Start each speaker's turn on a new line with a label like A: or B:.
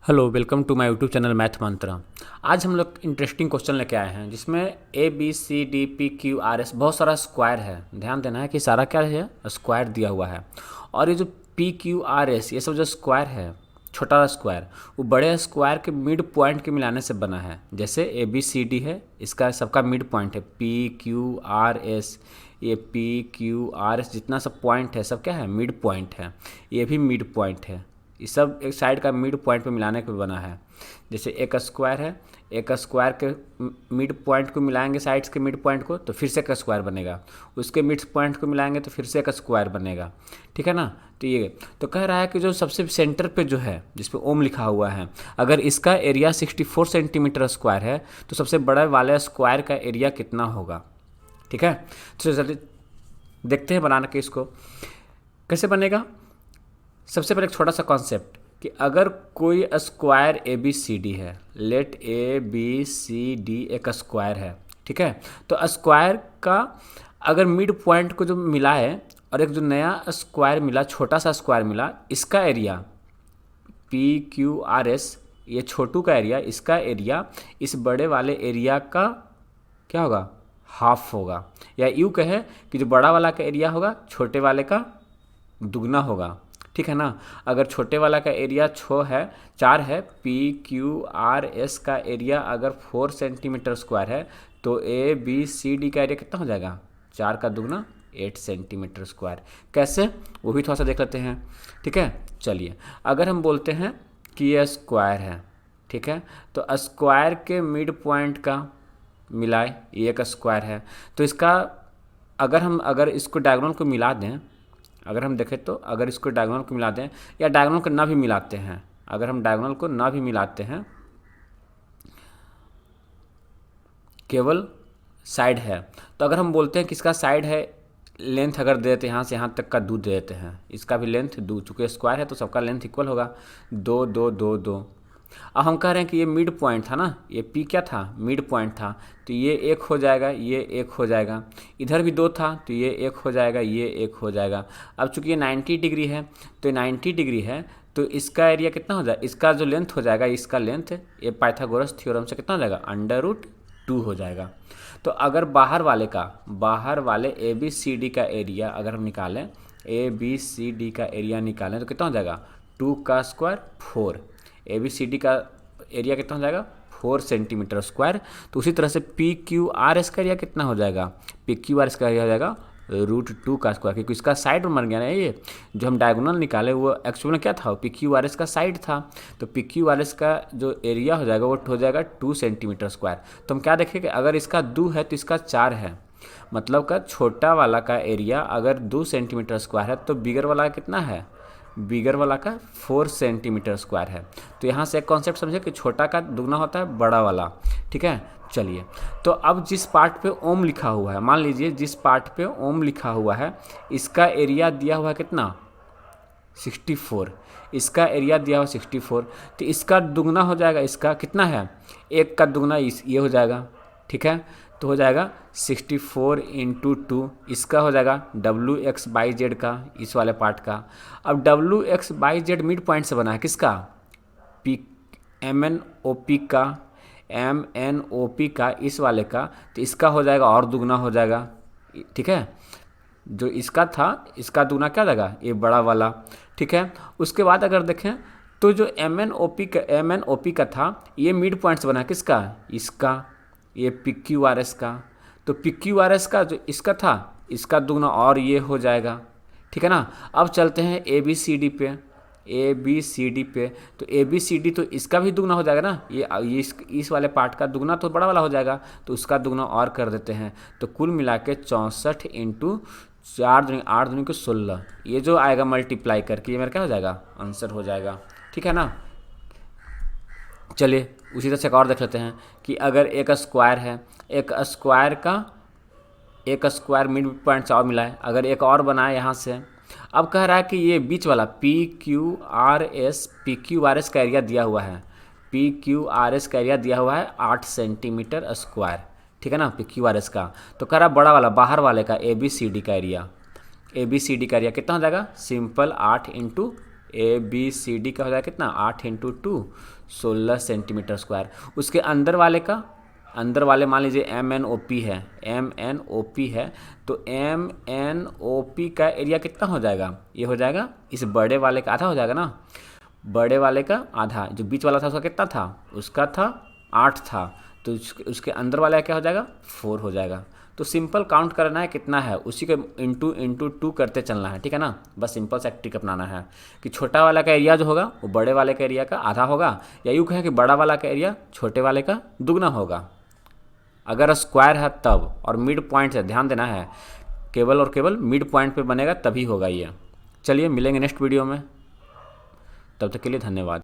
A: Hello, welcome to my YouTube channel math mantra. आज हम लोग इंटरेस्टिंग क्वेश्चन लेके आए हैं जिसमें A B C D P Q R S बहुत सारा स्क्वायर है। ध्यान देना है कि सारा क्या है, स्क्वायर दिया हुआ है। और ये जो पी क्यू आर एस ये सब जो स्क्वायर है, छोटा स्क्वायर वो बड़े स्क्वायर के मिड पॉइंट के मिलाने से बना है। जैसे ए बी सी डी है, इसका सबका मिड पॉइंट है पी क्यू आर एस। ये पी क्यू आर एस जितना सब पॉइंट है सब क्या है, मिड पॉइंट है। ये भी मिड पॉइंट है। ये सब एक साइड का मिड पॉइंट पे मिलाने के बना है। जैसे एक स्क्वायर है, एक स्क्वायर के मिड पॉइंट को मिलाएंगे साइड्स के मिड पॉइंट को तो फिर से एक स्क्वायर बनेगा। उसके मिड पॉइंट को मिलाएंगे तो फिर से एक स्क्वायर बनेगा। ठीक है ना। तो ये तो कह रहा है कि जो सबसे सेंटर पे जो है जिस पे ओम लिखा हुआ है, अगर इसका एरिया 64 सेंटीमीटर स्क्वायर है तो सबसे बड़ा वाले स्क्वायर का एरिया कितना होगा। ठीक है, तो चलिए देखते हैं बना के इसको कैसे बनेगा। सबसे पहले एक छोटा सा कॉन्सेप्ट कि अगर कोई square A B C D है, let A B C D एक स्क्वायर है। ठीक है, तो स्क्वायर का अगर मिड पॉइंट को जो मिला है और एक जो नया स्क्वायर मिला, छोटा सा स्क्वायर मिला, इसका area P Q R S, ये छोटू का एरिया, इसका एरिया इस बड़े वाले एरिया का क्या होगा, हाफ होगा। या यूँ कहे कि जो बड़ा वाला का एरिया होगा छोटे वाले का दुगना होगा। ठीक है ना। अगर छोटे वाला का एरिया 4 है, पी क्यू आर एस का एरिया अगर 4 सेंटीमीटर स्क्वायर है तो ए बी सी डी का एरिया कितना हो जाएगा, 4 का दुगना 8 सेंटीमीटर स्क्वायर। कैसे, वो भी थोड़ा सा देख लेते हैं। ठीक है, चलिए अगर हम बोलते हैं कि ये स्क्वायर है, ठीक है, तो स्क्वायर के मिड पॉइंट का मिलाए, ये एक स्क्वायर है तो इसका अगर इसको डायगोनल को मिला दें, अगर हम देखें तो अगर इसको डायगोनल को मिला दें या डायगोनल को ना भी मिलाते हैं, अगर हम डायगोनल को ना भी मिलाते हैं, केवल साइड है, तो अगर हम बोलते हैं कि इसका साइड है, लेंथ अगर दे देते हैं यहाँ से यहाँ तक का 2 दे देते हैं, इसका भी लेंथ 2, चूँकि स्क्वायर है तो सबका लेंथ इक्वल होगा 2 2 2 2। अब हम कह रहे हैं कि ये मिड पॉइंट था ना, ये पी क्या था, मिड पॉइंट था, तो ये 1 हो जाएगा, ये 1 हो जाएगा। इधर भी 2 था तो ये 1 हो जाएगा, ये 1 हो जाएगा। अब चूंकि ये 90 डिग्री है तो 90 डिग्री है तो इसका एरिया कितना हो जाएगा, इसका जो लेंथ हो जाएगा, इसका लेंथ ये पाइथागोरस थ्योरम से कितना हो जाएगा, √2 हो जाएगा। तो अगर बाहर वाले ए बी सी डी का एरिया अगर हम निकालें, ए बी सी डी का एरिया निकालें तो कितना हो जाएगा, 2 का square 4। A B C D का एरिया कितना हो जाएगा, 4 सेंटीमीटर स्क्वायर। तो उसी तरह से पी क्यू आर एस का एरिया कितना हो जाएगा, पी क्यू आर एस का एरिया हो जाएगा √2 का स्क्वायर, क्योंकि इसका साइड में बन गया ना। ये जो हम डायगोनल निकाले वो एक्चुअल में क्या था, पी क्यू आर एस का साइड था। तो पी क्यू आर एस का जो एरिया हो जाएगा वो हो जाएगा 2 सेंटीमीटर स्क्वायर। तो हम क्या देखेंगे, अगर इसका 2 है तो इसका 4 है, मतलब का छोटा वाला का एरिया अगर 2 सेंटीमीटर स्क्वायर है तो बिगर वाला कितना है, बिगर वाला का 4 सेंटीमीटर स्क्वायर है। तो यहाँ से एक कॉन्सेप्ट समझे कि छोटा का दुगना होता है बड़ा वाला। ठीक है, चलिए तो अब जिस पार्ट पे ओम लिखा हुआ है, मान लीजिए जिस पार्ट पे ओम लिखा हुआ है इसका एरिया दिया हुआ है कितना, 64। इसका एरिया दिया हुआ 64 तो इसका दुगना हो जाएगा, इसका कितना है, 1 का दुगना ये हो जाएगा। ठीक है, तो हो जाएगा 64 × 2, इसका हो जाएगा WX/Z का, इस वाले पार्ट का। अब WX/Z मिड पॉइंट से बना है किसका, पी MNOP का, MNOP का, इस वाले का, तो इसका हो जाएगा और दुगना हो जाएगा। ठीक है, जो इसका था इसका दुगना क्या जाएगा, ये बड़ा वाला। ठीक है, उसके बाद अगर देखें तो जो MNOP का था ये मिड पॉइंट से बना है किसका, इसका, ये पी क्यू आर एस का। तो पी क्यू आर एस का जो इसका था इसका दुगना और ये हो जाएगा। ठीक है ना। अब चलते हैं ए बी सी डी पे, ए बी सी डी पे, तो ए बी सी डी तो इसका भी दुगना हो जाएगा ना, ये इस वाले पार्ट का दुगना तो बड़ा वाला हो जाएगा, तो उसका दुगना और कर देते हैं। तो कुल मिला के 64 × 4 दूनी 8 दूनी को 16, ये जो आएगा मल्टीप्लाई करके ये मेरा क्या हो जाएगा, आंसर हो जाएगा। ठीक है ना। चलिए उसी तरह से एक और देख लेते हैं कि अगर एक स्क्वायर है, एक स्क्वायर मिड पॉइंट से और मिला है, अगर एक और बनाए यहाँ से। अब कह रहा है कि ये बीच वाला पी क्यू आर एस का एरिया दिया हुआ है, पी क्यू आर एस का एरिया दिया हुआ है 8 सेंटीमीटर स्क्वायर। ठीक है ना, पी क्यू आर एस का। तो कह रहा है बड़ा वाला बाहर वाले का ए बी सी डी का area, A B C D का एरिया कितना हो जाएगा, सिंपल 8 × ABCD का हो जाएगा कितना 8 × 2 16 सेंटीमीटर स्क्वायर। उसके अंदर वाले का, अंदर वाले मान लीजिए MNOP है, MNOP है, तो MNOP का एरिया कितना हो जाएगा, ये हो जाएगा इस बड़े वाले का आधा हो जाएगा ना, बड़े वाले का आधा। जो बीच वाला था उसका कितना था, उसका था 8 था, तो उसके अंदर वाला क्या हो जाएगा 4 हो जाएगा। तो सिंपल काउंट करना है कितना है, उसी के इंटू 2 करते चलना है, ठीक है ना। बस सिंपल सा ट्रिक अपनाना है कि छोटा वाला का एरिया जो होगा वो बड़े वाले का एरिया का आधा होगा, या यूँ कहें कि बड़ा वाला का एरिया छोटे वाले का दुगना होगा अगर स्क्वायर है तब। और मिड पॉइंट है, ध्यान देना है, केवल और केवल मिड पॉइंट पे बनेगा तभी होगा ये। चलिए मिलेंगे नेक्स्ट वीडियो में, तब तक के लिए धन्यवाद।